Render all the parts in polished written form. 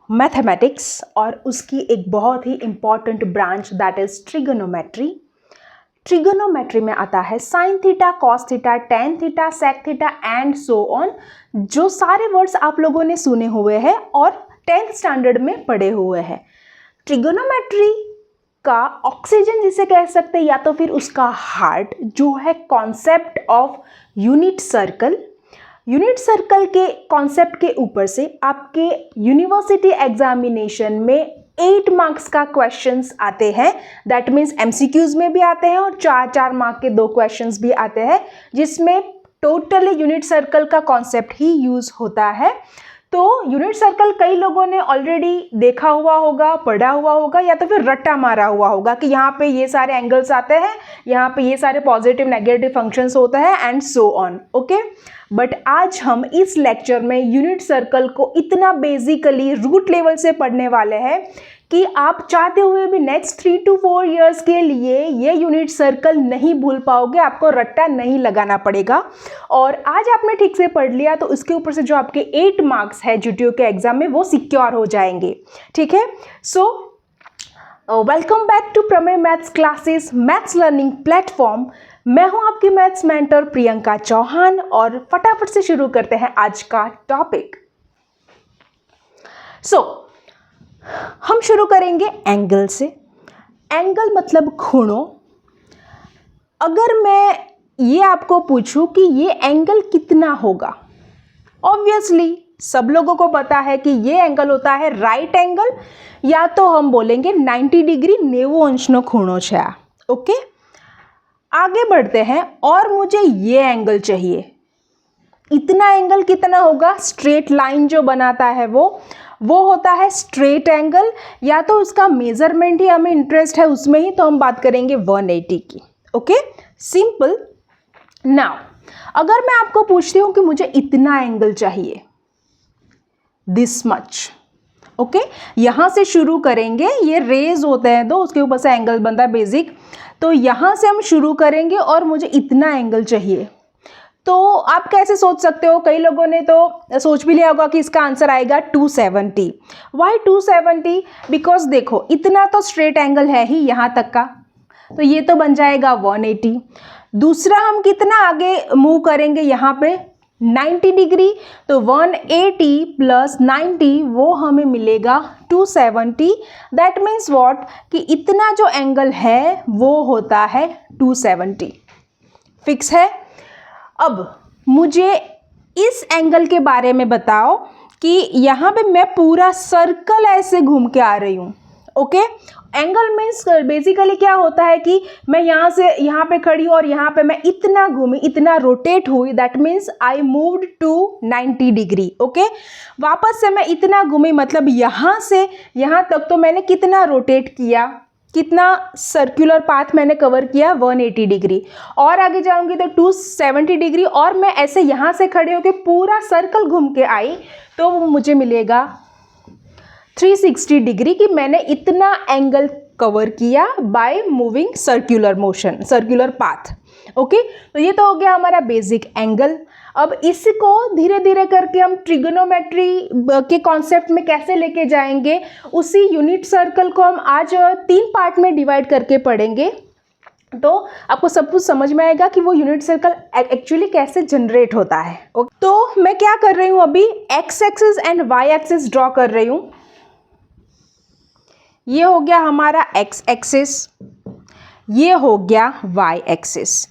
Mathematics और उसकी एक बहुत ही important branch that is trigonometry. Trigonometry में आता है sine theta, cos theta, tan theta, sec theta and so on, जो सारे वर्ड्स आप लोगों ने सुने हुए हैं और 10th स्टैंडर्ड में पढ़े हुए हैं। ट्रिगोनोमेट्री का ऑक्सीजन जिसे कह सकते हैं या तो फिर उसका हार्ट जो है concept of unit circle. Unit circle के कॉन्सेप्ट के ऊपर से आपके यूनिवर्सिटी एग्जामिनेशन में 8 मार्क्स का क्वेश्चंस आते हैं। दैट मीन्स एमसीक्यूज में भी आते हैं और 4 मार्क के 2 क्वेश्चंस भी आते हैं, जिसमें टोटली यूनिट सर्कल का कॉन्सेप्ट ही यूज होता है। तो यूनिट सर्कल कई लोगों ने ऑलरेडी देखा हुआ होगा, पढ़ा हुआ होगा या तो फिर रट्टा मारा हुआ होगा कि यहाँ पे ये सारे एंगल्स आते हैं, यहाँ पे ये सारे पॉजिटिव नेगेटिव फंक्शंस होता है and so on. Okay, but आज हम इस लेक्चर में यूनिट सर्कल को इतना बेसिकली रूट लेवल से पढ़ने वाले हैं कि आप चाहते हुए भी नेक्स्ट 3 to 4 इयर्स के लिए ये यूनिट सर्कल नहीं भूल पाओगे, आपको रट्टा नहीं लगाना पड़ेगा। और आज आपने ठीक से पढ़ लिया तो इसके ऊपर से जो आपके 8 मार्क्स है जीटीओ के एग्जाम में वो सिक्योर हो जाएंगे। ठीक है, सो वेलकम बैक टू प्रमेय maths classes, maths learning platform. मैं हूं आपकी मैथ्स मेंटर प्रियंका चौहान और फटाफट से शुरू करते हैं आज का टॉपिक। हम शुरू करेंगे एंगल से। एंगल मतलब खूणों। अगर मैं ये आपको पूछूं कि ये एंगल कितना होगा, ऑब्वियसली सब लोगों को पता है कि ये एंगल होता है राइट एंगल, या तो हम बोलेंगे 90 डिग्री 90 अंशनो खूणो छे। ओके, आगे बढ़ते हैं और मुझे ये एंगल चाहिए। इतना एंगल कितना होगा? स्ट्रेट लाइन जो बनाता है वो होता है स्ट्रेट एंगल, या तो उसका मेजरमेंट ही हमें इंटरेस्ट है उसमें ही, तो हम बात करेंगे 180 की। Okay, simple. नाउ अगर मैं आपको पूछती हूं कि मुझे इतना एंगल चाहिए, दिस मच। ओके, यहां से शुरू करेंगे, ये रेज होते हैं दो, उसके ऊपर से एंगल बनता है बेसिक, तो यहां से हम शुरू करेंगे और मुझे इतना एंगल चाहिए। तो आप कैसे सोच सकते हो? कई लोगों ने तो सोच भी लिया होगा कि इसका आंसर आएगा 270। वाई 270? बिकॉज देखो इतना तो स्ट्रेट एंगल है ही यहाँ तक का, तो ये तो बन जाएगा 180। दूसरा हम कितना आगे मूव करेंगे यहाँ पे? 90 डिग्री, तो 180 प्लस 90 वो हमें मिलेगा 270। दैट मीन्स व्हाट कि इतना जो एंगल है वो होता है 270। फिक्स है? अब मुझे इस एंगल के बारे में बताओ कि यहाँ पे मैं पूरा सर्कल ऐसे घूम के आ रही हूँ। ओके, एंगल मीन्स बेसिकली क्या होता है कि मैं यहाँ से यहाँ पे खड़ी हूँ और यहाँ पे मैं इतना घूमी, इतना रोटेट हुई, that means I moved to 90 degree. Okay, वापस से मैं इतना घूमी, मतलब यहाँ से यहाँ तक तो मैंने कितना रोटेट किया, कितना सर्कुलर पाथ मैंने कवर किया? 180 डिग्री। और आगे जाऊंगी तो 270 डिग्री, और मैं ऐसे यहाँ से खड़े होकर पूरा सर्कल घूम के आई तो वो मुझे मिलेगा 360 डिग्री कि मैंने इतना एंगल कवर किया by moving circular motion, circular path. Okay, तो ये तो हो गया हमारा बेसिक एंगल। अब इसको धीरे धीरे करके हम ट्रिगोनोमेट्री के कॉन्सेप्ट में कैसे लेके जाएंगे, उसी यूनिट सर्कल को हम आज 3 पार्ट में डिवाइड करके पढ़ेंगे। तो आपको सब कुछ समझ में आएगा कि वो यूनिट सर्कल एक्चुअली कैसे जनरेट होता है। तो मैं क्या कर रही हूँ अभी? X axis and Y axis draw कर रही हूँ। ये हो गया हमारा एक्स एक्सिस, ये हो गया वाई एक्सिस।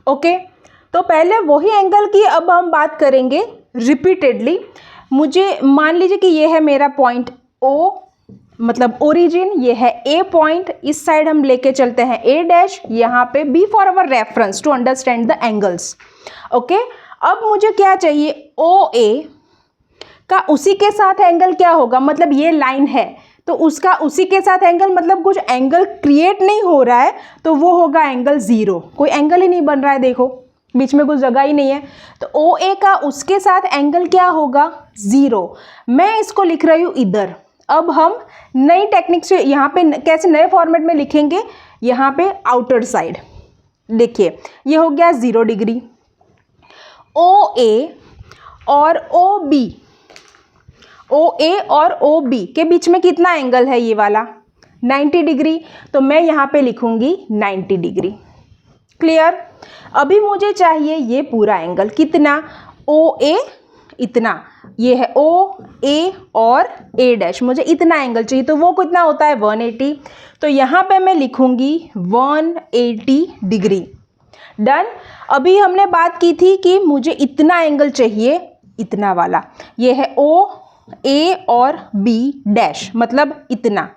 ओके, तो पहले वही एंगल की अब हम बात करेंगे रिपीटेडली। मुझे मान लीजिए कि ये है मेरा पॉइंट ओ, मतलब ओरिजिन, ये है ए पॉइंट, इस साइड हम लेके चलते हैं ए डैश, यहाँ पे B for our reference to understand the angles. Okay, अब मुझे क्या चाहिए? ओ ए का उसी के साथ एंगल क्या होगा? मतलब ये लाइन है तो उसका उसी के साथ एंगल, मतलब कुछ एंगल क्रिएट नहीं हो रहा है तो वो होगा एंगल 0। कोई एंगल ही नहीं बन रहा है, देखो बीच में कुछ जगह ही नहीं है, तो ओ ए का उसके साथ एंगल क्या होगा? 0। मैं इसको लिख रही हूँ इधर। अब हम नई टेक्निक से यहाँ पे कैसे नए फॉर्मेट में लिखेंगे? यहाँ पे आउटर साइड देखिए, ये हो गया 0 डिग्री। ओ ए और ओ बी OA और OB के बीच में कितना एंगल है ये वाला 90 डिग्री, तो मैं यहाँ पे लिखूंगी 90 डिग्री। क्लियर। अभी मुझे चाहिए ये पूरा एंगल कितना, OA इतना, ये है OA और A डैश, मुझे इतना एंगल चाहिए, तो वो कितना होता है 180, तो यहाँ पे मैं लिखूंगी 180 डिग्री। डन। अभी हमने बात की थी कि मुझे इतना एंगल चाहिए, इतना वाला, ये है OA और B डैश, मतलब इतना,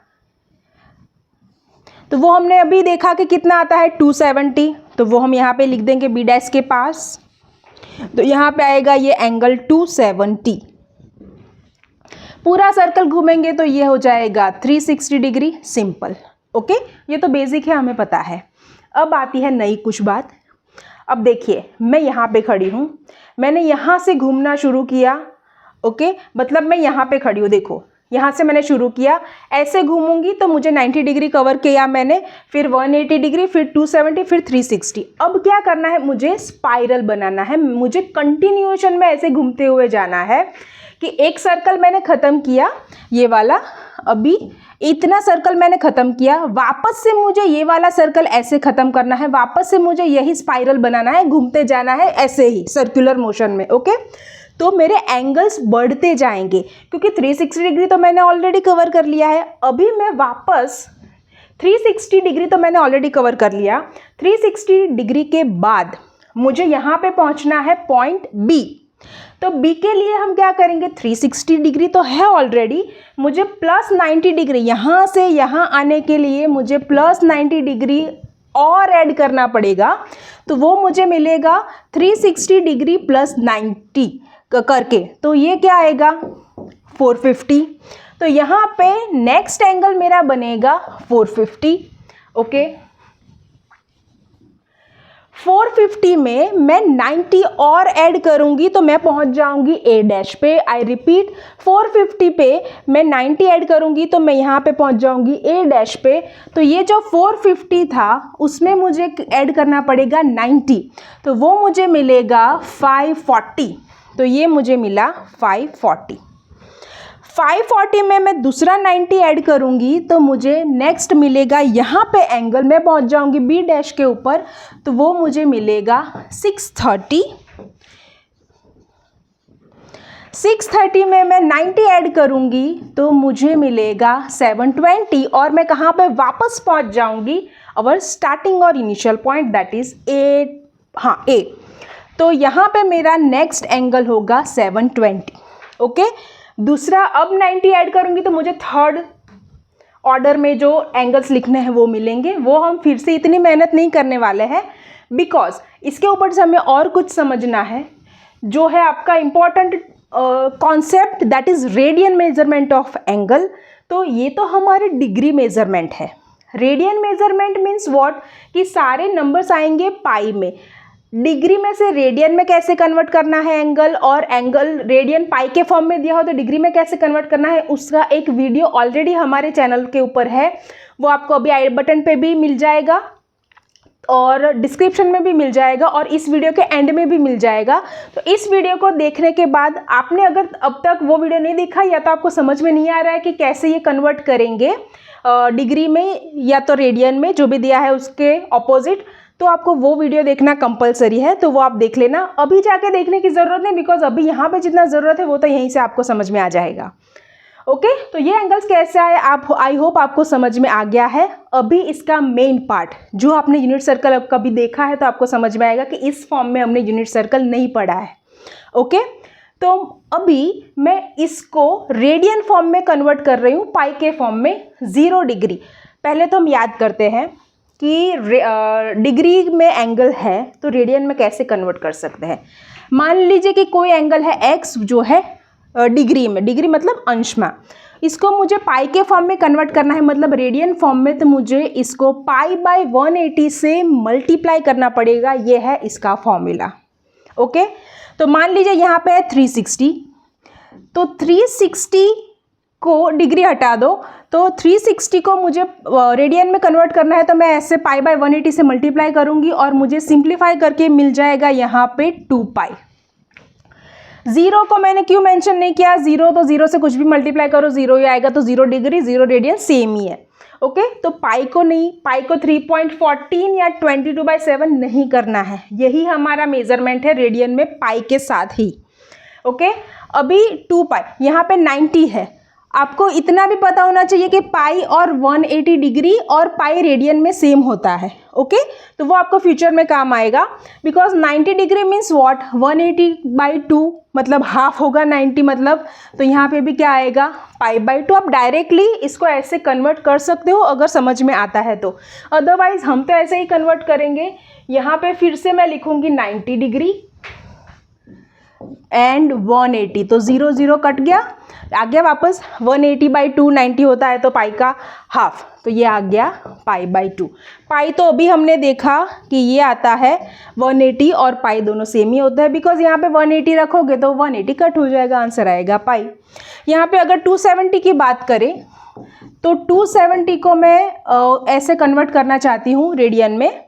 तो वो हमने अभी देखा कि कितना आता है 270, तो वो हम यहाँ पे लिख देंगे B डैश के पास, तो यहाँ पे आएगा ये एंगल 270। पूरा सर्कल घूमेंगे तो ये हो जाएगा 360 डिग्री। सिंपल। ओके, ये तो बेसिक है, हमें पता है। अब आती है नई कुछ बात। अब देखिए, मैं यहाँ पे खड़ी हूँ, मैंने यहाँ से घूमना शुरू किया। ओके, मतलब मैं यहाँ पे खड़ी हूँ, देखो यहाँ से मैंने शुरू किया, ऐसे घूमूंगी तो मुझे 90 डिग्री कवर किया मैंने, फिर 180 डिग्री, फिर 270, फिर 360। अब क्या करना है, मुझे स्पाइरल बनाना है, मुझे कंटिन्यूएशन में ऐसे घूमते हुए जाना है कि एक सर्कल मैंने ख़त्म किया ये वाला, अभी इतना सर्कल मैंने ख़त्म किया, वापस से मुझे ये वाला सर्कल ऐसे ख़त्म करना है, वापस से मुझे यही स्पाइरल बनाना है, घूमते जाना है ऐसे ही सर्कुलर मोशन में। ओके, तो मेरे एंगल्स बढ़ते जाएंगे, क्योंकि 360 डिग्री तो मैंने ऑलरेडी कवर कर लिया है। अभी मैं वापस 360 डिग्री तो मैंने ऑलरेडी कवर कर लिया, 360 डिग्री के बाद मुझे यहाँ पे पहुँचना है पॉइंट B। तो B के लिए हम क्या करेंगे, 360 डिग्री तो है ऑलरेडी, मुझे प्लस 90 डिग्री, यहाँ से यहाँ आने के लिए मुझे प्लस 90 डिग्री और ऐड करना पड़ेगा, तो वो मुझे मिलेगा 360 डिग्री प्लस 90 करके, तो ये क्या आएगा 450। तो यहाँ पे नेक्स्ट एंगल मेरा बनेगा 450। ओके, 450 में मैं 90 और ऐड करूंगी तो मैं पहुंच जाऊंगी A डैश पे। आई रिपीट, 450 पे मैं 90 ऐड करूंगी तो मैं यहाँ पे पहुंच जाऊंगी A डैश पे। तो ये जो 450 था उसमें मुझे ऐड करना पड़ेगा 90, तो वो मुझे मिलेगा 540। तो ये मुझे मिला 540। 540 में मैं दूसरा 90 ऐड करूंगी तो मुझे नेक्स्ट मिलेगा यहाँ पे एंगल, मैं पहुँच जाऊंगी B डैश के ऊपर, तो वो मुझे मिलेगा 630। 630 में मैं 90 ऐड करूंगी तो मुझे मिलेगा 720, और मैं कहाँ पे वापस पहुँच जाऊंगी, अवर स्टार्टिंग और initial point, that is A। तो यहाँ पे मेरा नेक्स्ट एंगल होगा 720। ओके, दूसरा अब 90 ऐड करूंगी तो मुझे थर्ड ऑर्डर में जो एंगल्स लिखने हैं वो मिलेंगे। वो हम फिर से इतनी मेहनत नहीं करने वाले हैं, बिकॉज इसके ऊपर से हमें और कुछ समझना है, जो है आपका important concept, that is radian measurement of angle. तो ये तो हमारे डिग्री मेजरमेंट है। रेडियन मेजरमेंट मीन्स व्हाट, कि सारे नंबर्स आएंगे पाई में, डिग्री में से रेडियन में कैसे कन्वर्ट करना है एंगल, और एंगल रेडियन पाई के फॉर्म में दिया हो तो डिग्री में कैसे कन्वर्ट करना है, उसका एक वीडियो ऑलरेडी हमारे चैनल के ऊपर है, वो आपको अभी आई बटन पे भी मिल जाएगा और डिस्क्रिप्शन में भी मिल जाएगा और इस वीडियो के एंड में भी मिल जाएगा। तो इस वीडियो को देखने के बाद आपने अगर अब तक वो वीडियो नहीं देखा, या तो आपको समझ में नहीं आ रहा है कि कैसे ये कन्वर्ट करेंगे डिग्री में या तो रेडियन में, जो भी दिया है उसके ऑपोजिट, तो आपको वो वीडियो देखना कंपलसरी है, तो वो आप देख लेना। अभी जाके देखने की ज़रूरत नहीं, बिकॉज अभी यहाँ पे जितना ज़रूरत है वो तो यहीं से आपको समझ में आ जाएगा। ओके, तो ये एंगल्स कैसे आए, आप आई होप आपको समझ में आ गया है। अभी इसका मेन पार्ट, जो आपने यूनिट सर्कल कभी देखा है तो आपको समझ में आएगा कि इस फॉर्म में हमने यूनिट सर्कल नहीं पढ़ा है। ओके, तो अभी मैं इसको रेडियन फॉर्म में कन्वर्ट कर रही हूँ, पाई के फॉर्म में 0 डिग्री। पहले तो हम याद करते हैं कि डिग्री में एंगल है तो रेडियन में कैसे कन्वर्ट कर सकते हैं। मान लीजिए कि कोई एंगल है x जो है डिग्री में, डिग्री मतलब अंश में, इसको मुझे पाई के फॉर्म में कन्वर्ट करना है, मतलब रेडियन फॉर्म में, तो मुझे इसको पाई बाय 180 से मल्टीप्लाई करना पड़ेगा। ये है इसका फॉर्मूला। ओके, तो मान लीजिए यहाँ पे है 360, तो 360 को डिग्री हटा दो, तो 360 को मुझे रेडियन में कन्वर्ट करना है, तो मैं ऐसे पाई बाय 180 से मल्टीप्लाई करूंगी और मुझे सिंप्लीफाई करके मिल जाएगा यहाँ पे 2 पाई। जीरो को मैंने क्यों मेंशन नहीं किया, जीरो तो जीरो से कुछ भी मल्टीप्लाई करो जीरो ही आएगा, तो 0 डिग्री 0 रेडियन सेम ही है। ओके तो पाई को नहीं, पाई को 3.14 या 22/7 नहीं करना है, यही हमारा मेजरमेंट है रेडियन में पाई के साथ ही। ओके अभी 2 पाई, यहाँ पे 90 है, आपको इतना भी पता होना चाहिए कि पाई और 180 डिग्री और पाई रेडियन में सेम होता है। ओके तो वो आपको फ्यूचर में काम आएगा, बिकॉज 90 डिग्री मीन्स व्हाट, 180/2 मतलब हाफ होगा 90 मतलब, तो यहाँ पे भी क्या आएगा पाई/2। आप डायरेक्टली इसको ऐसे कन्वर्ट कर सकते हो अगर समझ में आता है तो, अदरवाइज हम तो ऐसे ही कन्वर्ट करेंगे। यहाँ पे फिर से मैं लिखूँगी 90 डिग्री एंड 180, तो 0 0 कट गया, आ गया वापस 180/2, 90 होता है तो पाई का हाफ, तो ये आ गया पाई/2। पाई तो अभी हमने देखा कि ये आता है 180 और पाई दोनों सेम ही होता है, बिकॉज यहाँ पे 180 रखोगे तो 180 कट हो जाएगा, आंसर आएगा पाई। यहाँ पे अगर 270 की बात करें तो 270 को मैं ऐसे कन्वर्ट करना चाहती हूँ रेडियन में,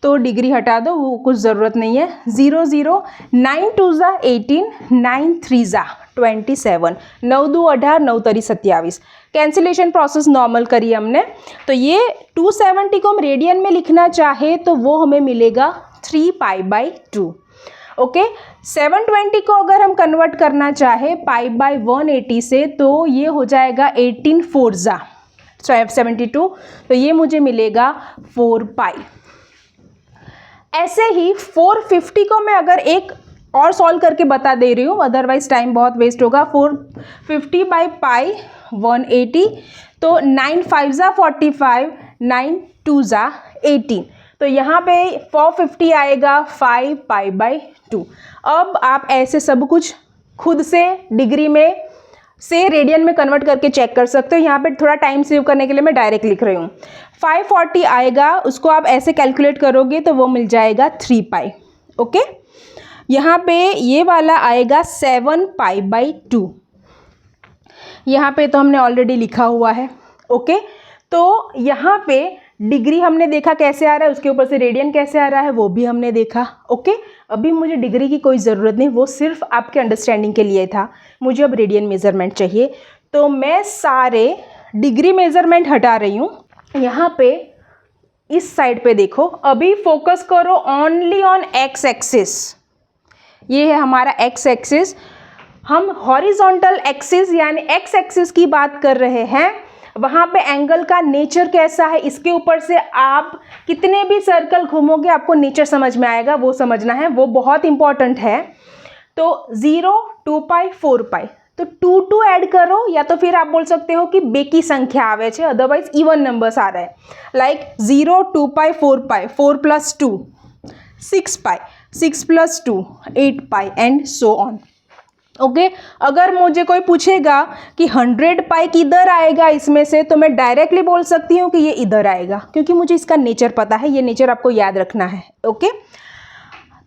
तो डिग्री हटा दो, वो कुछ ज़रूरत नहीं है। 0 0, 9 2 ज़ा 18, 9 3 ज़ा 27, 9 2 18, 9 3 27, कैंसिलेशन प्रोसेस नॉर्मल करी हमने। तो ये 270 को हम रेडियन में लिखना चाहे तो वो हमें मिलेगा 3 पाई/2। ओके 720 को अगर हम कन्वर्ट करना चाहे पाई/180 से तो ये हो जाएगा 18 4 ज़ा 72, तो ये मुझे मिलेगा 4 पाई। ऐसे ही 450 को मैं अगर एक और सॉल्व करके बता दे रही हूँ, अदरवाइज टाइम बहुत वेस्ट होगा। 450/पाई/180, तो 9 5 ज़ा 45, 9 2 ज़ा 18, तो यहाँ पे 450 आएगा 5 पाई/2। अब आप ऐसे सब कुछ खुद से डिग्री में से रेडियन में कन्वर्ट करके चेक कर सकते हो। यहाँ पे थोड़ा टाइम सेव करने के लिए मैं डायरेक्ट लिख रही हूँ। 540 आएगा, उसको आप ऐसे कैलकुलेट करोगे तो वो मिल जाएगा 3 पाई। ओके यहाँ पे ये वाला आएगा 7 पाई/2, यहाँ पे तो हमने ऑलरेडी लिखा हुआ है। ओके तो यहाँ पे डिग्री हमने देखा कैसे आ रहा है, उसके ऊपर से रेडियन कैसे आ रहा है वो भी हमने देखा। ओके अभी मुझे डिग्री की कोई ज़रूरत नहीं, वो सिर्फ आपके अंडरस्टैंडिंग के लिए था। मुझे अब रेडियन मेज़रमेंट चाहिए, तो मैं सारे डिग्री मेज़रमेंट हटा रही हूँ। यहाँ पे इस साइड पे देखो, अभी फोकस करो ओनली ऑन एक्स एक्सिस, ये है हमारा एक्स एक्सिस। हम हॉरिजॉन्टल एक्सिस यानी एक्स एक्सिस की बात कर रहे हैं, वहाँ पे एंगल का नेचर कैसा है, इसके ऊपर से आप कितने भी सर्कल घूमोगे आपको नेचर समझ में आएगा, वो समझना है, वो बहुत इंपॉर्टेंट है। तो 0 2 पाई 4 पाई, तो 2 2 ऐड करो, या तो फिर आप बोल सकते हो कि बेकी संख्या आवे छे, अदरवाइज इवन नंबर्स आ रहे हैं, like 0 2 pi 4 pi, 4 + 2 6 pi, 6 + 2 8 pi and so on. Okay अगर मुझे कोई पूछेगा कि 100 पाई किधर आएगा इसमें से, तो मैं डायरेक्टली बोल सकती हूँ कि ये इधर आएगा, क्योंकि मुझे इसका नेचर पता है, ये नेचर आपको याद रखना है। ओके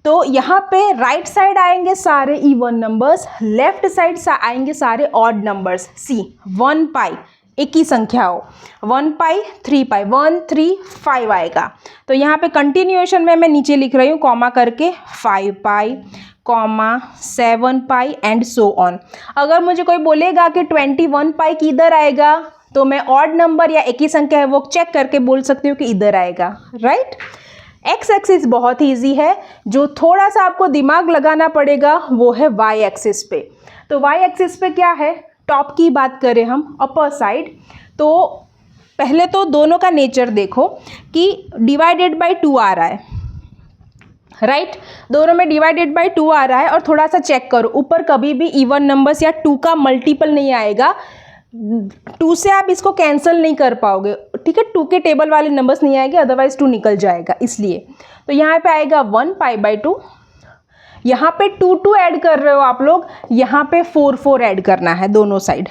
तो यहाँ पे राइट साइड आएंगे सारे इवन नंबर्स, लेफ्ट साइड आएंगे सारे ऑड नंबर्स। सी 1 पाई एक ही संख्या हो, 1 पाई 3 पाई 1 3 5 आएगा, तो यहाँ पे कंटिन्यूएशन में मैं नीचे लिख रही हूँ कॉमा करके 5 पाई, 7 पाई एंड सो ऑन। अगर मुझे कोई बोलेगा कि 21 पाई किधर आएगा, तो मैं ऑड नंबर या एक ही संख्या है वो चेक करके बोल सकती हूँ कि इधर आएगा, राइट। एक्स एक्सिस बहुत ही ईजी है, जो थोड़ा सा आपको दिमाग लगाना पड़ेगा वो है वाई एक्सिस पे। तो वाई एक्सिस पे क्या है, टॉप की बात करें हम, अपर साइड, तो पहले तो दोनों का नेचर देखो कि /2 आ रहा है, राइट दोनों में /2 आ रहा है। और थोड़ा सा चेक करो, ऊपर कभी भी इवन नंबर्स या 2 का मल्टीपल नहीं आएगा, 2 से आप इसको कैंसिल नहीं कर पाओगे, ठीक है। 2 के टेबल वाले नंबर्स नहीं आएंगे, अदरवाइज 2 निकल जाएगा, इसलिए तो यहाँ पे आएगा 1 पाई/2। यहाँ पे 2 2 ऐड कर रहे हो आप लोग, यहाँ पे 4 4 ऐड करना है दोनों साइड,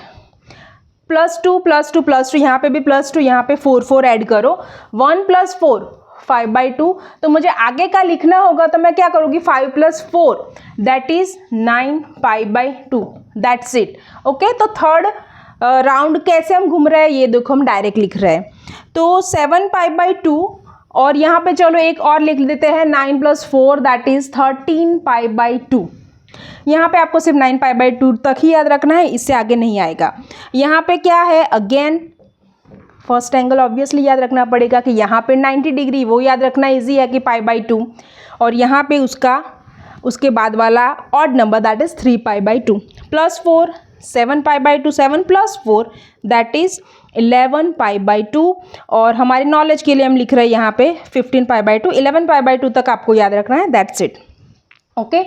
+2 +2 +2, यहाँ पे भी +2, यहाँ पे 4 4 ऐड करो, 1 + 4 5/2। तो मुझे आगे का लिखना होगा, तो मैं क्या करूँगी 5 + 4 दैट इज 9 पाई/2, दैट्स इट। ओके तो थर्ड राउंड कैसे हम घूम रहे हैं ये देखो, हम डायरेक्ट लिख रहे हैं, तो 7 पाई/2, और यहाँ पे चलो एक और लिख देते हैं 9 + 4 दैट इज 13 पाई/2। यहाँ पे आपको सिर्फ 9π/2 तक ही याद रखना है, इससे आगे नहीं आएगा। यहाँ पे क्या है, अगेन फर्स्ट एंगल ऑब्वियसली याद रखना पड़ेगा कि यहाँ पे 90 डिग्री, वो याद रखना इजी है कि π/2, और यहाँ पे उसके बाद वाला odd number that is 3π/2 +4 7π/2, 7 + 4 that is 11π/2, और हमारी नॉलेज के लिए हम लिख रहे हैं यहाँ पे 15π/2, 11π/2 तक आपको याद रखना है, दैट्स इट। ओके,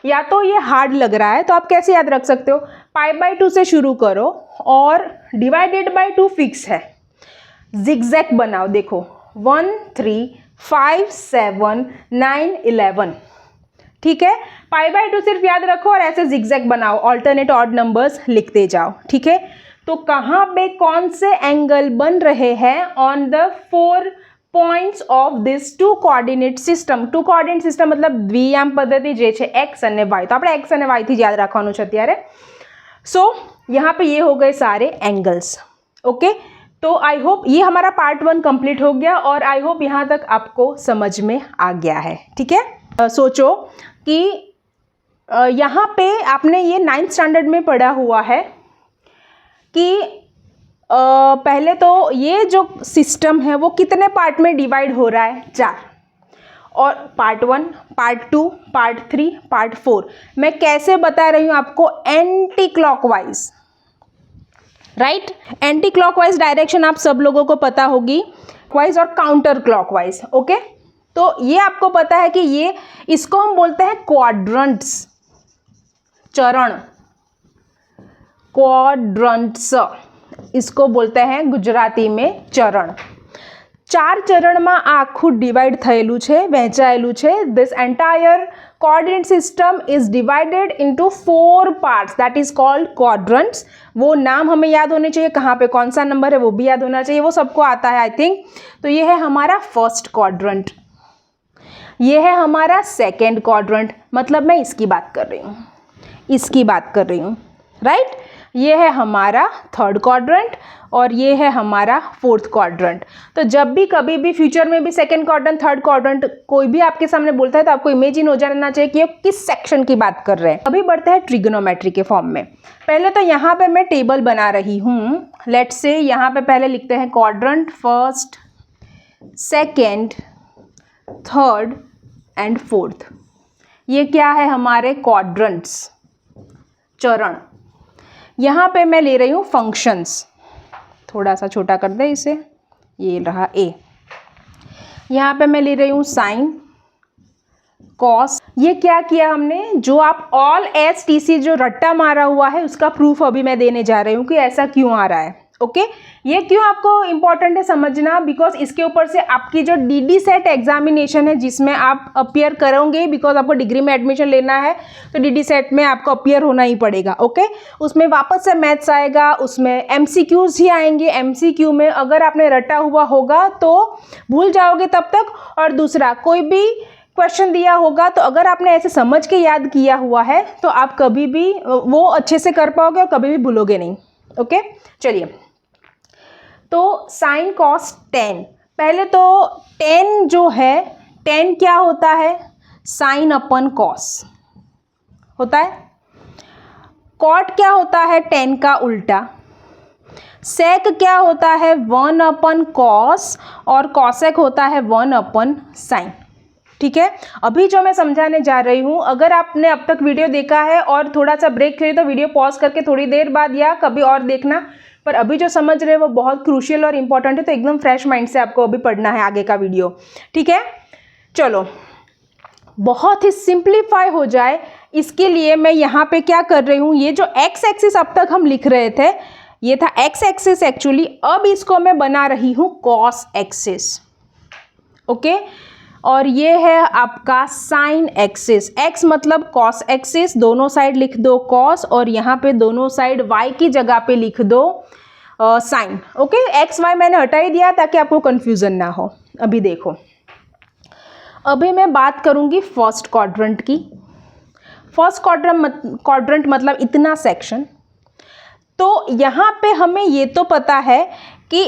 या तो ये हार्ड लग रहा है तो आप कैसे याद रख सकते हो, π/2 से शुरू करो और डिवाइडेड बाय 2 फिक्स है, जिगजैग बनाओ, देखो 1 3 5 7 9 11, ठीक है। π/2 सिर्फ याद रखो और ऐसे जिगजैग बनाओ, ऑल्टरनेट ऑड नंबर्स लिखते जाओ, ठीक है। तो कहाँ पे कौन से एंगल बन रहे हैं, on the 4 points of this 2 coordinate system. 2 coordinate system मतलब દ્વિયામ પદ્ધતિ જે છે x અને y, તો આપણે x અને y થી જ યાદ રાખવાનું છે અત્યારે। सो यहाँ पे ये हो गए सारे एंगल्स। ओके, तो आई होप ये हमारा पार्ट 1 कंप्लीट हो गया और आई होप यहाँ तक आपको समझ में आ गया है, ठीक है। सोचो कि यहाँ पे आपने ये 9th स्टैंडर्ड में पढ़ा हुआ है कि पहले तो ये जो सिस्टम है वो कितने पार्ट में डिवाइड हो रहा है, 4, और पार्ट 1, पार्ट 2, पार्ट 3, पार्ट 4 मैं कैसे बता रही हूँ आपको, anti clockwise, right. Anti clockwise direction आप सब लोगों को पता होगी, वाइज और काउंटर क्लॉकवाइज। ओके, तो ये आपको पता है कि ये इसको हम बोलते हैं क्वाड्रंट्स, चरण, क्वाड्रंट्स इसको बोलते हैं गुजराती में चरण। 4 ચરણમાં આખું ડિવાઈડ થયેલું છે, વહેંચાયેલું છે। This entire coordinate system is divided into 4 parts that is called quadrants। वो नाम हमें याद होने चाहिए, कहाँ पे कौन सा नंबर है वो भी याद होना चाहिए, वो सबको आता है आई थिंक। तो ये है हमारा फर्स्ट क्वाड्रंट, ये है हमारा सेकेंड क्वाड्रंट, मतलब मैं इसकी बात कर रही हूँ, इसकी बात कर रही हूँ, राइट। ये है हमारा थर्ड क्वाड्रंट और ये है हमारा फोर्थ क्वाड्रंट। तो जब भी कभी भी फ्यूचर में भी सेकंड क्वाड्रंट, थर्ड क्वाड्रंट कोई भी आपके सामने बोलता है तो आपको इमेजिन हो जाना चाहिए कि ये किस सेक्शन की बात कर रहे हैं। अभी बढ़ते हैं ट्रिग्नोमेट्री के फॉर्म में। पहले तो यहाँ पे मैं टेबल बना रही हूँ, लेट्स से यहाँ पे पहले लिखते हैं quadrant first, second, third and fourth. ये क्या है, हमारे क्वाड्रंट्स, चरण। यहाँ पे मैं ले रही हूँ फंक्शंस, थोड़ा सा छोटा कर दे इसे, ये रहा ए। यहाँ पे मैं ले रही हूँ साइन, कॉस। ये क्या किया हमने, जो आप ऑल एस टी सी जो रट्टा मारा हुआ है उसका प्रूफ अभी मैं देने जा रही हूँ कि ऐसा क्यों आ रहा है। ओके, ये क्यों आपको इम्पॉर्टेंट है समझना, बिकॉज इसके ऊपर से आपकी जो डीडी सेट एग्जामिनेशन है जिसमें आप अपियर करोगे, बिकॉज आपको डिग्री में एडमिशन लेना है तो डीडी सेट में आपको अपियर होना ही पड़ेगा। ओके, उसमें वापस से मैथ्स आएगा, उसमें एमसीक्यूज ही आएंगे। एमसीक्यू में अगर आपने रटा हुआ होगा तो भूल जाओगे तब तक, और दूसरा कोई भी क्वेश्चन दिया होगा तो अगर आपने ऐसे समझ के याद किया हुआ है तो आप कभी भी वो अच्छे से कर पाओगे और कभी भी भूलोगे नहीं। ओके, चलिए, तो साइन कॉस टेन। पहले तो टेन जो है, टेन क्या होता है, साइन अपन कॉस होता है। कॉट क्या होता है, टेन का उल्टा। सेक क्या होता है, 1 अपन कॉस, और कॉसेक होता है 1 अपन साइन। ठीक है, अभी जो मैं समझाने जा रही हूँ, अगर आपने अब तक वीडियो देखा है और थोड़ा सा ब्रेक ले तो वीडियो पॉज करके थोड़ी देर बाद या कभी और देखना, पर अभी जो समझ रहे हैं वो बहुत क्रूशियल और इम्पॉर्टेंट है, तो एकदम फ्रेश माइंड से आपको अभी पढ़ना है आगे का वीडियो। ठीक है, चलो, बहुत ही सिंप्लीफाई हो जाए इसके लिए मैं यहाँ पे क्या कर रही हूँ, ये जो एक्स एक्सिस अब तक हम लिख रहे थे ये था एक्स एक्सिस एक्चुअली, अब इसको मैं बना रही हूँ कॉस एक्सिस। ओके, और ये है आपका साइन एक्सिस। एक्स मतलब कॉस एक्सिस, दोनों साइड लिख दो कॉस, और यहाँ पे दोनों साइड वाई की जगह पे लिख दो साइन। ओके, एक्स वाई मैंने हटा ही दिया ताकि आपको कंफ्यूजन ना हो। अभी देखो, अभी मैं बात करूँगी फर्स्ट क्वाड्रंट की। फर्स्ट क्वाड्रंट मतलब इतना सेक्शन। तो यहाँ पे हमें ये तो पता है कि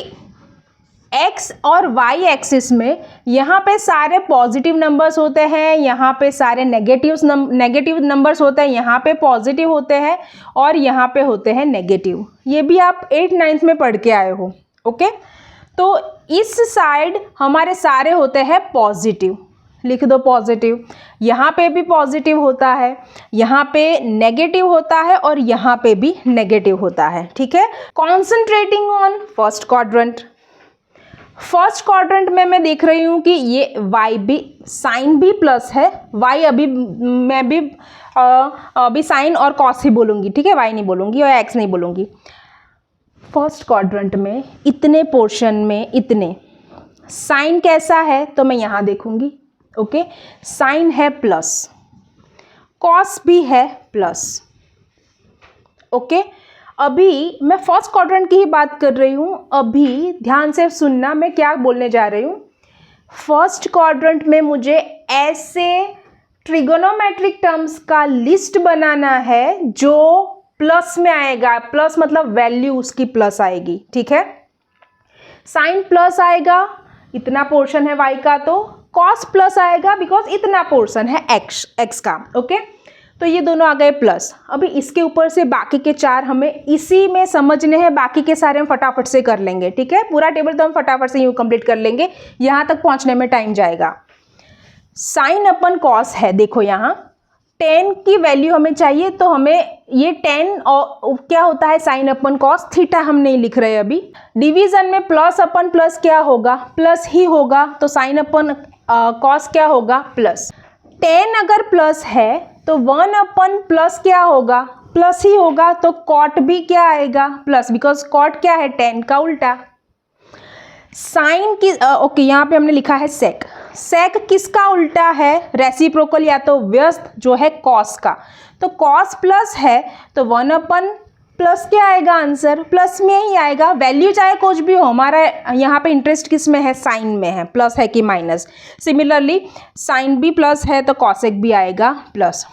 एक्स और वाई एक्सिस में यहाँ पे सारे पॉजिटिव नंबर्स होते हैं, यहाँ पे सारे नेगेटिव नंबर्स होते हैं, यहाँ पे पॉजिटिव होते हैं और यहाँ पे होते हैं नेगेटिव। ये भी आप 8th-9th में पढ़ के आए हो। ओके, तो इस साइड हमारे सारे होते हैं पॉजिटिव, लिख दो पॉजिटिव। यहाँ पे भी पॉजिटिव होता है, यहाँ पे नेगेटिव होता है और यहाँ पे भी नेगेटिव होता है। ठीक है, concentrating on first quadrant. First quadrant में मैं देख रही हूँ कि ये y भी साइन भी प्लस है, y अभी मैं भी अभी साइन और कॉस ही बोलूँगी। ठीक है, y नहीं बोलूँगी और x नहीं बोलूँगी। फर्स्ट क्वाड्रेंट में इतने पोर्शन में इतने साइन कैसा है तो मैं यहाँ देखूँगी। ओके, साइन है प्लस, कॉस भी है प्लस। ओके, अभी मैं फर्स्ट क्वाड्रेंट की ही बात कर रही हूँ। अभी ध्यान से सुनना, मैं क्या बोलने जा रही हूँ। फर्स्ट क्वाड्रेंट में मुझे ऐसे ट्रिगोनोमेट्रिक टर्म्स का लिस्ट बनाना है जो प्लस में आएगा। प्लस मतलब वैल्यू उसकी प्लस आएगी। ठीक है, साइन प्लस आएगा, इतना पोर्शन है y का, तो कॉस प्लस आएगा बिकॉज इतना पोर्शन है x का। ओके, तो ये दोनों आ गए प्लस। अभी इसके ऊपर से बाकी के 4 हमें इसी में समझने हैं, बाकी के सारे हम फटाफट से कर लेंगे। ठीक है, पूरा टेबल तो हम फटाफट से यूँ कंप्लीट कर लेंगे, यहाँ तक पहुँचने में टाइम जाएगा। साइन अपन कॉस है, देखो यहाँ 10 की वैल्यू हमें चाहिए, तो हमें ये 10 और क्या होता है साइन अपन कॉस, थीटा हम नहीं लिख रहे अभी। डिवीजन में प्लस अपन प्लस क्या होगा, प्लस ही होगा, तो साइन अपन कॉस क्या होगा, प्लस। 10 अगर प्लस है तो 1 अपन प्लस क्या होगा, प्लस ही होगा, तो कॉट भी क्या आएगा, प्लस, बिकॉज कॉट क्या है 10 का उल्टा। साइन की ओके, यहाँ पे हमने लिखा है सेक। सेक किसका उल्टा है, रेसिप्रोकल या तो व्यस्त जो है कॉस का, तो कॉस प्लस है तो 1 अपन प्लस क्या आएगा, आंसर प्लस में ही आएगा। वैल्यू चाहे कुछ भी हो, हमारा यहाँ पे इंटरेस्ट किस में है, साइन में है, प्लस है कि माइनस। सिमिलरली साइन भी प्लस है तो कॉसेक भी आएगा प्लस।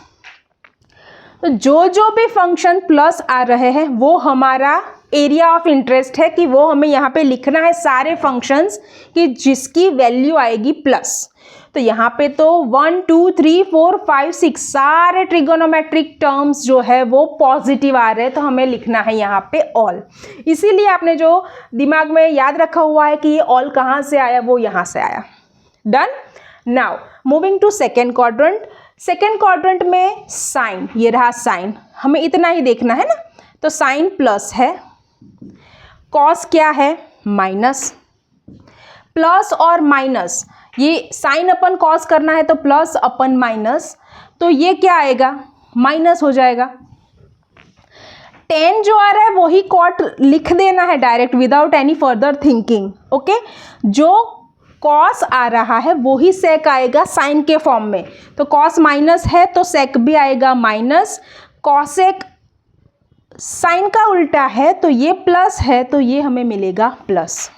तो जो भी फंक्शन प्लस आ रहे हैं वो हमारा एरिया ऑफ इंटरेस्ट है, कि वो हमें यहाँ पे लिखना है सारे फंक्शंस कि जिसकी वैल्यू आएगी प्लस। तो यहाँ पे तो 1 2 3 4 5 6 सारे ट्रिगोनोमेट्रिक टर्म्स जो है वो पॉजिटिव आ रहे हैं, तो हमें लिखना है यहाँ पे ऑल। इसीलिए आपने जो दिमाग में याद रखा हुआ है कि ये ऑल कहाँ से आया, वो यहाँ से आया। Done. Now moving to second quadrant. Second quadrant में साइन, ये रहा साइन, हमें इतना ही देखना है ना, तो साइन प्लस है, कॉस क्या है माइनस। प्लस और माइनस, ये साइन अपन कॉस करना है तो प्लस अपन माइनस, तो ये क्या आएगा, माइनस हो जाएगा। 10 जो आ रहा है वही कॉट लिख देना है direct without any further thinking. Okay, जो कॉस आ रहा है वही सेक आएगा साइन के फॉर्म में, तो कॉस माइनस है तो सेक भी आएगा माइनस। कॉसेक साइन का उल्टा है तो ये प्लस है, तो ये हमें मिलेगा प्लस।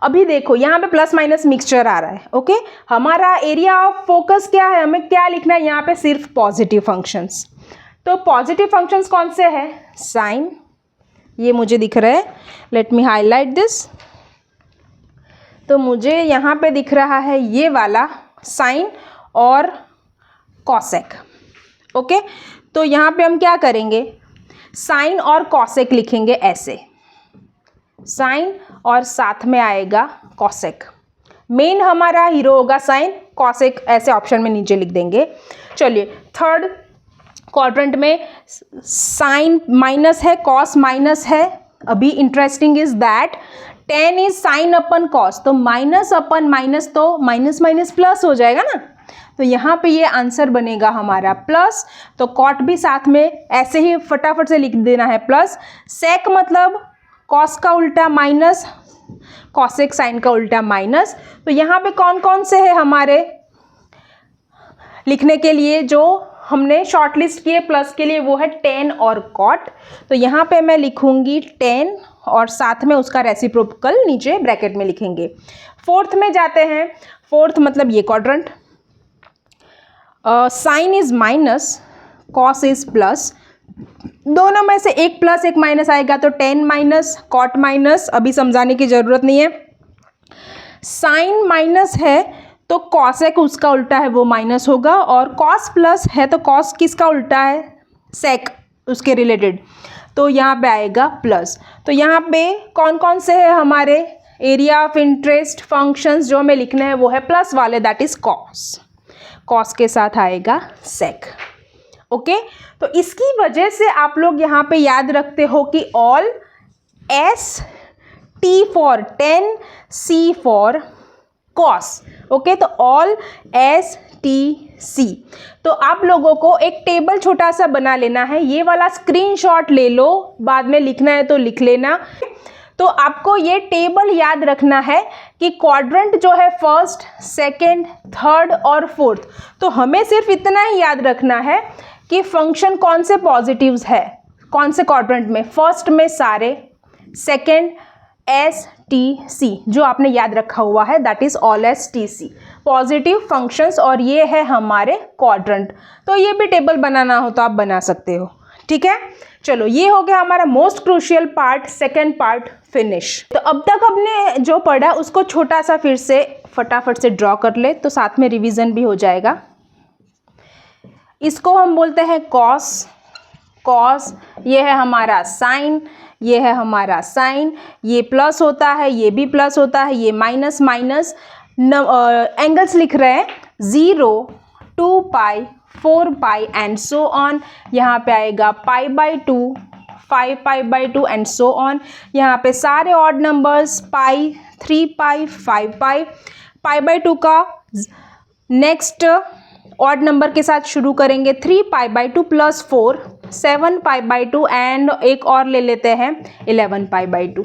अभी देखो यहाँ पे प्लस माइनस मिक्सचर आ रहा है। ओके, हमारा एरिया ऑफ फोकस क्या है, हमें क्या लिखना है यहाँ पे, सिर्फ पॉजिटिव फंक्शंस। तो पॉजिटिव फंक्शंस कौन से हैं, साइन, ये मुझे दिख रहा है, लेट मी हाईलाइट दिस। तो मुझे यहाँ पे दिख रहा है ये वाला साइन और कॉसेक। ओके, तो यहाँ पे हम क्या करेंगे, साइन और कॉसेक लिखेंगे ऐसे, साइन और साथ में आएगा कॉसेक। मेन हमारा हीरो होगा साइन, कॉसेक ऐसे ऑप्शन में नीचे लिख देंगे। चलिए थर्ड क्वाड्रेंट में साइन माइनस है, कॉस माइनस है। अभी interesting is that 10 is sine upon cos, तो माइनस अपन माइनस तो माइनस माइनस प्लस हो जाएगा ना, तो यहाँ पे ये आंसर बनेगा हमारा प्लस। तो कॉट भी साथ में ऐसे ही फटाफट से लिख देना है प्लस। सेक मतलब कॉस का उल्टा माइनस, कॉसेक साइन का उल्टा माइनस। तो यहाँ पे कौन कौन से है हमारे लिखने के लिए जो हमने शॉर्ट लिस्ट किए प्लस के लिए, वो है 10 और कॉट। तो यहाँ पे मैं लिखूंगी 10 और साथ में उसका रेसिप्रोकल नीचे ब्रैकेट में लिखेंगे। फोर्थ में जाते हैं, फोर्थ मतलब ये quadrant. Sine is minus, cos is plus, दोनों में से एक प्लस एक माइनस आएगा, तो 10 माइनस कॉट माइनस, अभी समझाने की ज़रूरत नहीं है। साइन माइनस है तो कॉसेक उसका उल्टा है वो माइनस होगा, और कॉस प्लस है तो कॉस किसका उल्टा है, सेक उसके रिलेटेड, तो यहाँ पे आएगा प्लस। तो यहाँ पे कौन कौन से है हमारे एरिया ऑफ इंटरेस्ट फंक्शंस जो हमें लिखने हैं वो है प्लस वाले, दैट इज कॉस, कॉस के साथ आएगा सेक। ओके, तो इसकी वजह से आप लोग यहाँ पे याद रखते हो कि all S T for 10, C for cos. Okay, तो ऑल एस टी सी। तो आप लोगों को एक टेबल छोटा सा बना लेना है, ये वाला स्क्रीनशॉट ले लो, बाद में लिखना है तो लिख लेना। तो आपको ये टेबल याद रखना है कि क्वाड्रेंट जो है फर्स्ट, सेकंड, थर्ड और फोर्थ, तो हमें सिर्फ इतना ही याद रखना है कि फंक्शन कौन से पॉजिटिव्स है कौन से क्वाड्रेंट में, फर्स्ट में सारे, सेकंड एस टी सी जो आपने याद रखा हुआ है that is all S T C positive functions, और ये है हमारे क्वाड्रेंट। तो ये भी टेबल बनाना हो तो आप बना सकते हो, ठीक है। चलो, ये हो गया हमारा most crucial part, second part finish. तो अब तक हमने जो पढ़ा उसको छोटा सा फिर से फटाफट से ड्रॉ कर ले तो साथ में रिवीजन भी हो जाएगा। इसको हम बोलते हैं कॉस, कॉस ये है हमारा साइन, ये है हमारा साइन, ये प्लस होता है, ये भी प्लस होता है, ये माइनस माइनस, एंगल्स लिख रहे हैं 0, 2 पाई, 4 पाई एंड सो ऑन। यहाँ पे आएगा pi by 2, 5 pi by 2 and so on. यहाँ पे सारे odd numbers pi, 3 pi, 5 pi, pi by 2 का नेक्स्ट ऑड नंबर के साथ शुरू करेंगे, 3 pi by 2 plus 4, 7 pi by 2 and एक और ले लेते हैं 11 पाई बाई 2,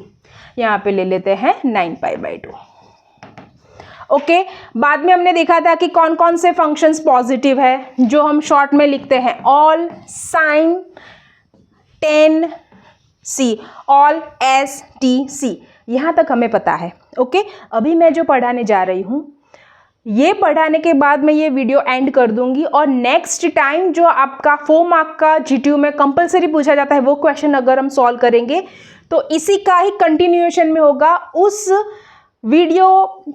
यहाँ पे ले लेते हैं 9 पाई बाई 2। ओके, बाद में हमने देखा था कि कौन कौन से फंक्शंस पॉजिटिव है जो हम शॉर्ट में लिखते हैं, ऑल साइन 10 सी, ऑल एस टी सी, यहाँ तक हमें पता है। ओके, अभी मैं जो पढ़ाने जा रही हूँ ये पढ़ाने के बाद मैं ये वीडियो एंड कर दूंगी, और नेक्स्ट टाइम जो आपका 4 मार्क का जीटीयू में कंपलसरी पूछा जाता है वो क्वेश्चन अगर हम सॉल्व करेंगे तो इसी का ही कंटिन्यूएशन में होगा। उस वीडियो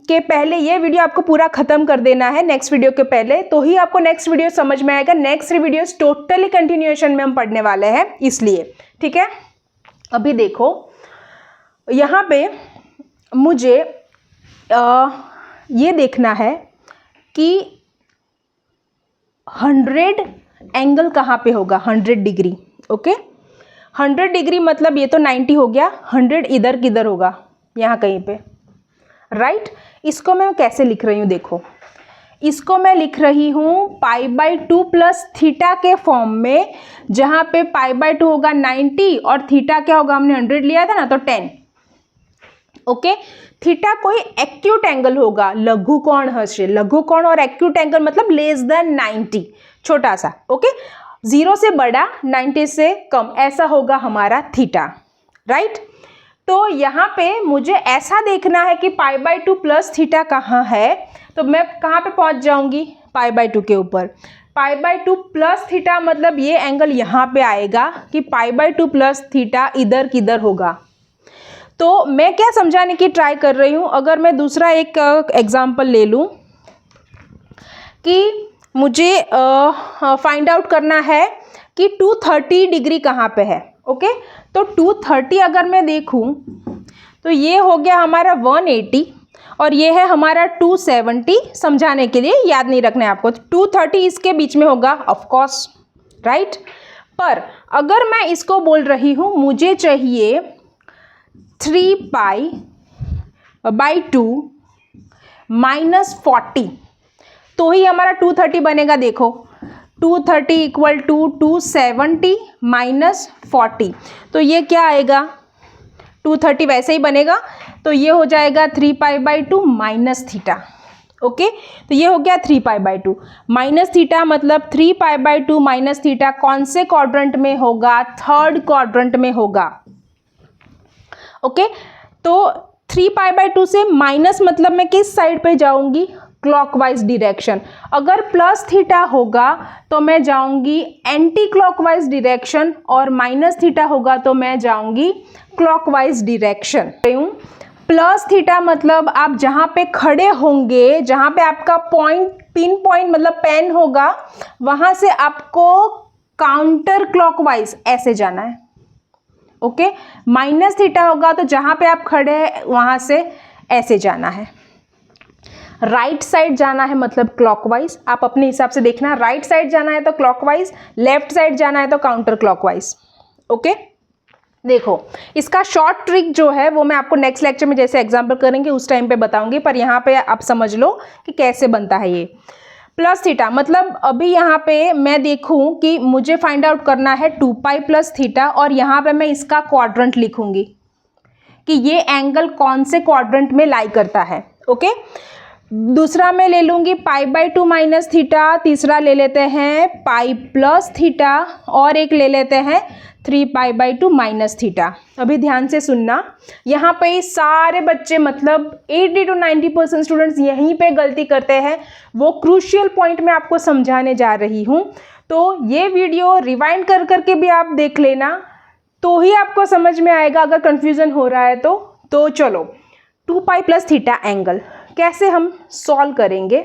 के पहले ये वीडियो आपको पूरा खत्म कर देना है नेक्स्ट वीडियो के पहले, तो ही आपको नेक्स्ट वीडियो समझ में आएगा। नेक्स्ट वीडियो टोटली कंटिन्यूएशन में हम पढ़ने वाले हैं इसलिए, ठीक है। अभी देखो यहाँ पे मुझे ये देखना है कि 100 एंगल कहाँ पे होगा, 100 डिग्री। ओके, 100 डिग्री मतलब ये तो 90 हो गया, 100 इधर किधर होगा, यहाँ कहीं पे, राइट। इसको मैं कैसे लिख रही हूँ देखो, इसको मैं लिख रही हूँ पाई बाई 2 प्लस थीटा के फॉर्म में, जहाँ पे पाई बाई 2 होगा 90 और थीटा क्या होगा, हमने 100 लिया था ना तो 10। ओके, थीटा कोई एक्यूट एंगल होगा, लघु कोण हशे, लघु कोण और एक्यूट एंगल मतलब लेस देन 90, छोटा सा। ओके, 0 से बड़ा 90 से कम, ऐसा होगा हमारा थीटा, राइट। तो यहाँ पे मुझे ऐसा देखना है कि पाई बाई 2 प्लस थीटा कहाँ है, तो मैं कहाँ पे पहुँच जाऊँगी, पाई बाई 2 के ऊपर। पाई बाई 2 प्लस थीटा मतलब ये एंगल यहाँ पे आएगा कि पाई बाई 2 प्लस थीटा इधर किधर होगा। तो मैं क्या समझाने की ट्राई कर रही हूँ, अगर मैं दूसरा एक एग्जांपल ले लूँ कि मुझे फाइंड आउट करना है कि 230 डिग्री कहाँ पे है। ओके, तो 230 अगर मैं देखूँ तो ये हो गया हमारा 180 और ये है हमारा 270, समझाने के लिए याद नहीं रखना है आपको, 230 इसके बीच में होगा ऑफ कोर्स, राइट। पर अगर मैं इसको बोल रही हूँ मुझे चाहिए 3 पाई बाई 2 माइनस 40, तो ही हमारा 230 बनेगा। देखो 230 इक्वल टू 270 माइनस 40, तो ये क्या आएगा, 230 वैसे ही बनेगा, तो ये हो जाएगा 3 pi by 2 minus theta. Okay, तो ये हो गया 3 पाई बाई 2 माइनस थीटा, मतलब 3 पाई बाई 2 माइनस थीटा कौन से क्वाड्रेंट में होगा, थर्ड क्वाड्रेंट में होगा। ओके, तो 3 पाई बाई 2 से माइनस मतलब मैं किस साइड पे जाऊंगी, क्लॉकवाइज डिरेक्शन। अगर प्लस थीटा होगा तो मैं जाऊंगी एंटी क्लॉकवाइज डिरेक्शन, और माइनस थीटा होगा तो मैं जाऊंगी क्लॉकवाइज डिरेक्शन। प्लस थीटा मतलब आप जहाँ पे खड़े होंगे, जहाँ पे आपका पिन पॉइंट मतलब पेन होगा, वहाँ से आपको काउंटर क्लॉकवाइज ऐसे जाना है। ओके, माइनस थीटा होगा तो जहाँ पे आप खड़े हैं वहाँ से ऐसे जाना है। राइट साइड जाना है मतलब क्लॉकवाइज, आप अपने हिसाब से देखना, राइट साइड जाना है तो क्लॉकवाइज, लेफ्ट साइड जाना है तो काउंटर क्लॉकवाइज। ओके, देखो इसका शॉर्ट ट्रिक जो है वो मैं आपको नेक्स्ट लेक्चर में जैसे एग्जांपल करेंगे उस टाइम पे बताऊंगी, पर यहाँ पे आप समझ लो कि कैसे बनता है ये प्लस थीटा। मतलब अभी यहाँ पे मैं देखूँ कि मुझे फाइंड आउट करना है 2π प्लस थीटा, और यहाँ पे मैं इसका क्वाड्रेंट लिखूंगी कि ये एंगल कौन से क्वाड्रेंट में लाई करता है। ओके, दूसरा मैं ले लूँगी π/2 माइनस थीटा, तीसरा ले लेते हैं π प्लस थीटा, और एक ले लेते हैं 3π/2 माइनस थीटा। अभी ध्यान से सुनना, यहाँ पे सारे बच्चे मतलब 80 to 90% स्टूडेंट्स यहीं पे गलती करते हैं, वो क्रूशियल पॉइंट में आपको समझाने जा रही हूँ। तो ये वीडियो रिवाइंड कर करके भी आप देख लेना, तो ही आपको समझ में आएगा अगर कन्फ्यूज़न हो रहा है तो चलो 2π प्लस थीटा एंगल कैसे हम सॉल्व करेंगे।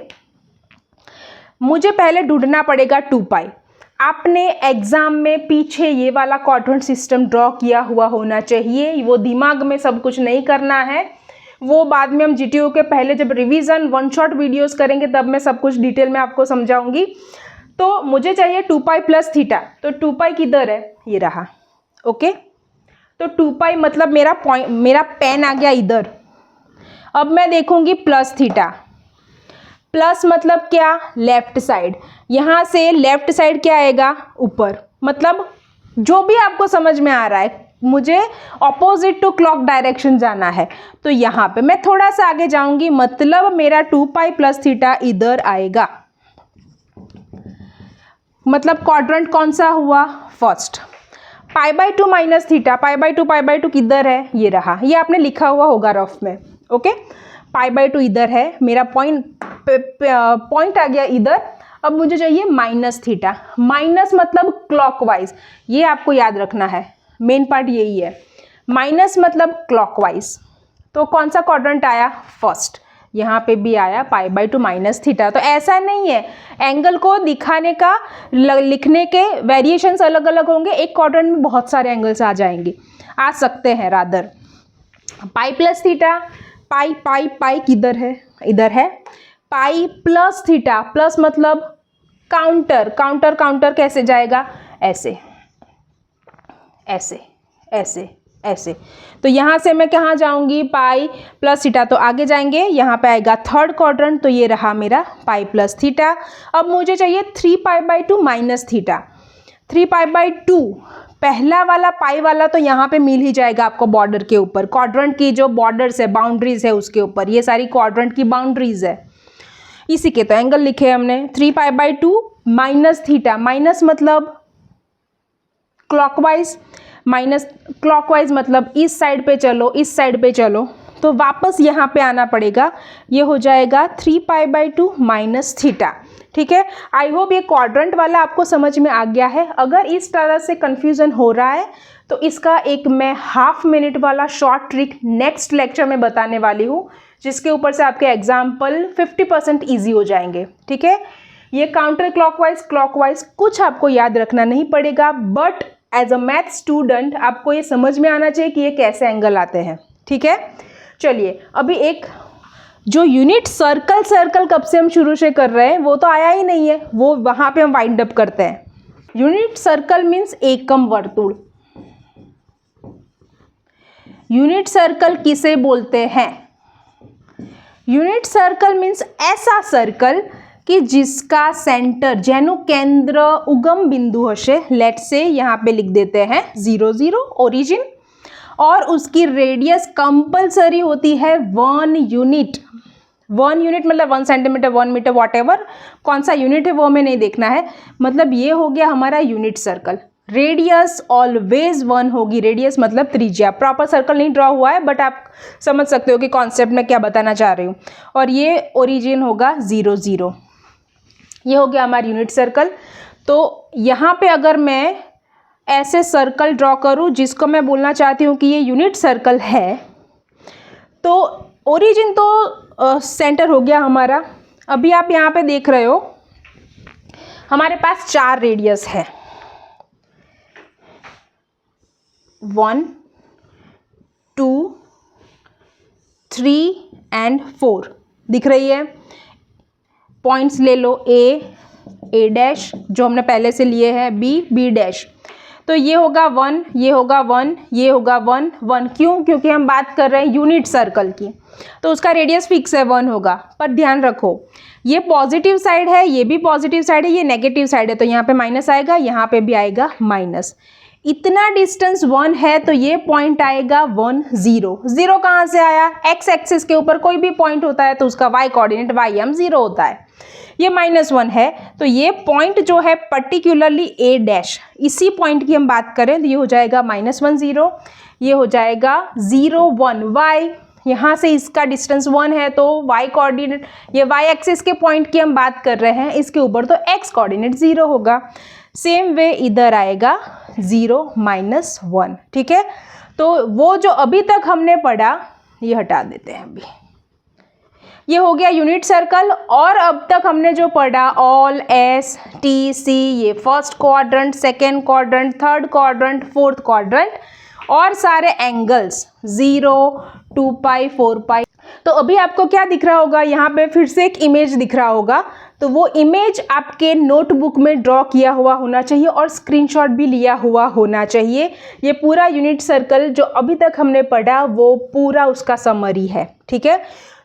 मुझे पहले ढूंढना पड़ेगा 2π। आपने एग्जाम में पीछे ये वाला क्वाड्रेंट सिस्टम ड्रॉ किया हुआ होना चाहिए, वो दिमाग में सब कुछ नहीं करना है, वो बाद में हम जीटीओ के पहले जब रिवीजन वन शॉट वीडियोस करेंगे तब मैं सब कुछ डिटेल में आपको समझाऊंगी। तो मुझे चाहिए 2π प्लस थीटा, तो 2π किधर है, ये रहा। ओके, तो 2π मतलब मेरा पेन आ गया इधर। अब मैं देखूंगी प्लस थीटा, प्लस मतलब क्या, लेफ्ट साइड, यहाँ से लेफ्ट साइड क्या आएगा, ऊपर। मतलब जो भी आपको समझ में आ रहा है, मुझे ऑपोजिट टू क्लॉक डायरेक्शन जाना है, तो यहाँ पे मैं थोड़ा सा आगे जाऊंगी, मतलब मेरा 2π प्लस थीटा इधर आएगा। मतलब क्वाड्रेंट कौन सा हुआ, फर्स्ट। π/2 माइनस थीटा, π/2 किधर है, ये रहा, ये आपने लिखा हुआ होगा रफ में। ओके, π/2 इधर है, मेरा पॉइंट आ गया इधर। अब मुझे चाहिए माइनस थीटा, माइनस मतलब क्लॉकवाइज, ये आपको याद रखना है, मेन पार्ट यही है, माइनस मतलब क्लॉकवाइज। तो कौन सा क्वाड्रेंट आया, फर्स्ट, यहाँ पे भी आया π/2 माइनस थीटा। तो ऐसा नहीं है, एंगल को दिखाने का लिखने के वेरिएशंस अलग अलग होंगे, एक क्वाड्रेंट में बहुत सारे एंगल्स आ जाएंगे, आ सकते हैं रादर। π प्लस थीटा, पाई किधर है, इधर है, पाई प्लस थीटा, प्लस मतलब काउंटर, काउंटर कैसे जाएगा, ऐसे ऐसे ऐसे ऐसे। तो यहाँ से मैं कहाँ जाऊँगी, पाई प्लस थीटा, तो आगे जाएंगे, यहाँ पे आएगा थर्ड क्वाड्रेंट, तो ये रहा मेरा पाई प्लस थीटा। अब मुझे चाहिए 3π/2 माइनस थीटा, 3π/2, पहला वाला पाई वाला तो यहाँ पे मिल ही जाएगा आपको बॉर्डर के ऊपर, क्वाड्रेंट की जो बॉर्डर्स है, बाउंड्रीज है उसके ऊपर, ये सारी क्वाड्रेंट की बाउंड्रीज है, इसी के तो एंगल लिखे हमने। 3π/2 माइनस थीटा, माइनस मतलब क्लॉकवाइज, माइनस क्लॉकवाइज मतलब इस साइड पे चलो, इस साइड पे चलो, तो वापस यहाँ पे आना पड़ेगा, ये हो जाएगा 3π/2 माइनस थीटा। ठीक है, आई होप ये क्वाड्रेंट वाला आपको समझ में आ गया है। अगर इस तरह से कन्फ्यूज़न हो रहा है तो इसका एक मैं हाफ मिनट वाला शॉर्ट ट्रिक नेक्स्ट लेक्चर में बताने वाली हूँ, जिसके ऊपर से आपके एग्जाम्पल 50% ईजी हो जाएंगे। ठीक है, ये काउंटर क्लॉकवाइज क्लॉकवाइज कुछ आपको याद रखना नहीं पड़ेगा, but as a math student आपको ये समझ में आना चाहिए कि ये कैसे एंगल आते हैं। ठीक है, चलिए अभी एक जो यूनिट सर्कल कब से हम शुरू से कर रहे हैं वो तो आया ही नहीं है, वो वहाँ पे हम वाइंड अप करते हैं। यूनिट सर्कल मीन्स एकम वर्तुल। यूनिट सर्कल किसे बोलते हैं, यूनिट सर्कल मीन्स ऐसा सर्कल कि जिसका सेंटर जेनु केंद्र उगम बिंदु हशे, लेट से यहाँ पे लिख देते हैं 0 0 ओरिजिन, और उसकी रेडियस कंपलसरी होती है 1 यूनिट। 1 यूनिट मतलब 1 सेंटीमीटर 1 मीटर वॉट एवर, कौन सा यूनिट है वो हमें नहीं देखना है। मतलब ये हो गया हमारा यूनिट सर्कल। रेडियस ऑलवेज 1 होगी, रेडियस मतलब त्रिज्या। प्रॉपर सर्कल नहीं ड्रॉ हुआ है बट आप समझ सकते हो कि कॉन्सेप्ट में क्या बताना चाह रही हूँ। और ये ओरिजिन होगा 0 0, ये हो गया हमारा यूनिट सर्कल। तो यहाँ पे अगर मैं ऐसे सर्कल ड्रॉ करूँ जिसको मैं बोलना चाहती हूँ कि ये यूनिट सर्कल है, तो तो ओरिजिन तो सेंटर हो गया हमारा। अभी आप यहाँ पे देख रहे हो हमारे पास 4 रेडियस है, 1 2 3 एंड 4 दिख रही है। पॉइंट्स ले लो, ए डैश जो हमने पहले से लिए हैं, बी डैश। तो ये होगा 1, ये होगा 1, ये होगा 1 1। क्यों? क्योंकि हम बात कर रहे हैं यूनिट सर्कल की, तो उसका रेडियस फिक्स है 1 होगा। पर ध्यान रखो ये पॉजिटिव साइड है, ये भी पॉजिटिव साइड है, ये नेगेटिव साइड है, तो यहाँ पे माइनस आएगा, यहाँ पे भी आएगा माइनस। इतना डिस्टेंस 1 है तो ये पॉइंट आएगा 1 0। 0 कहाँ से आया? एक्स एक्सिस के ऊपर कोई भी पॉइंट होता है तो उसका वाई कोऑर्डिनेट YM 0 होता है। ये -1 है तो ये पॉइंट जो है पर्टिकुलरली ए डैश, इसी पॉइंट की हम बात करें तो ये हो जाएगा -1 0, ये हो जाएगा 0 1 y। यहाँ से इसका डिस्टेंस 1 है तो y कोऑर्डिनेट, ये y एक्सिस के पॉइंट की हम बात कर रहे हैं, इसके ऊपर तो x कोऑर्डिनेट 0 होगा। सेम वे इधर आएगा 0 -1। ठीक है, तो वो जो अभी तक हमने पढ़ा ये हटा देते हैं अभी। ये हो गया यूनिट सर्कल। और अब तक हमने जो पढ़ा ऑल, एस, टी, सी, ये first quadrant, second quadrant, third quadrant, fourth quadrant, और सारे एंगल्स 0 2 पाई 4 पाई। तो अभी आपको क्या दिख रहा होगा? यहाँ पे फिर से एक इमेज दिख रहा होगा, तो वो इमेज आपके नोटबुक में ड्रॉ किया हुआ होना चाहिए और स्क्रीनशॉट भी लिया हुआ होना चाहिए। ये पूरा यूनिट सर्कल जो अभी तक हमने पढ़ा वो पूरा उसका समरी है। ठीक है,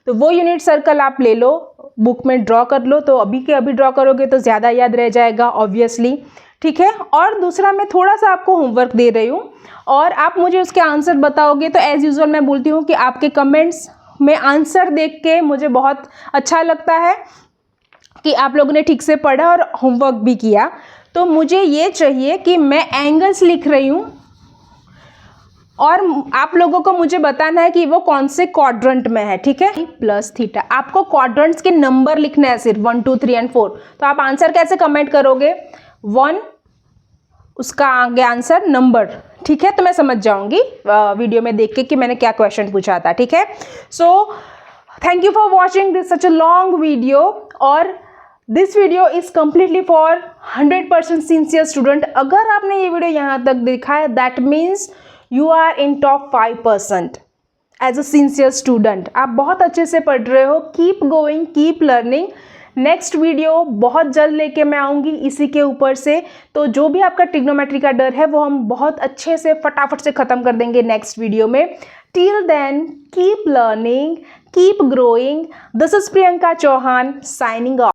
तो वो यूनिट सर्कल आप ले लो, बुक में ड्रॉ कर लो, तो अभी के अभी ड्रॉ करोगे तो ज़्यादा याद रह जाएगा ऑब्वियसली। ठीक है, और दूसरा मैं थोड़ा सा आपको होमवर्क दे रही हूँ और आप मुझे उसके आंसर बताओगे। तो एज़ यूजुअल मैं बोलती हूँ कि आपके कमेंट्स में आंसर देख के मुझे बहुत अच्छा लगता है कि आप लोगों ने ठीक से पढ़ा और होमवर्क भी किया। तो मुझे ये चाहिए कि मैं एंगल्स लिख रही हूँ और आप लोगों को मुझे बताना है कि वो कौन से क्वाड्रेंट में है। ठीक है, प्लस थीटा, आपको क्वाड्रेंट्स के नंबर लिखना है सिर्फ 1 2 3 एंड 4। तो आप आंसर कैसे कमेंट करोगे? 1 उसका आगे आंसर नंबर। ठीक है, तो मैं समझ जाऊंगी वीडियो में देख के कि मैंने क्या क्वेश्चन पूछा था। ठीक है, so thank you for watching this such a long video, और this video is completely for 100% sincere student. अगर आपने ये वीडियो यहाँ तक देखा है that means you are in top 5% as a sincere student. आप बहुत अच्छे से पढ़ रहे हो। Keep going, keep learning. Next video बहुत जल्द लेके मैं आऊँगी इसी के ऊपर से। तो जो भी आपका ट्रिग्नोमेट्री का डर है वो हम बहुत अच्छे से फटाफट से ख़त्म कर देंगे नेक्स्ट वीडियो में। Till then keep learning, keep growing. This is Priyanka Chauhan signing of.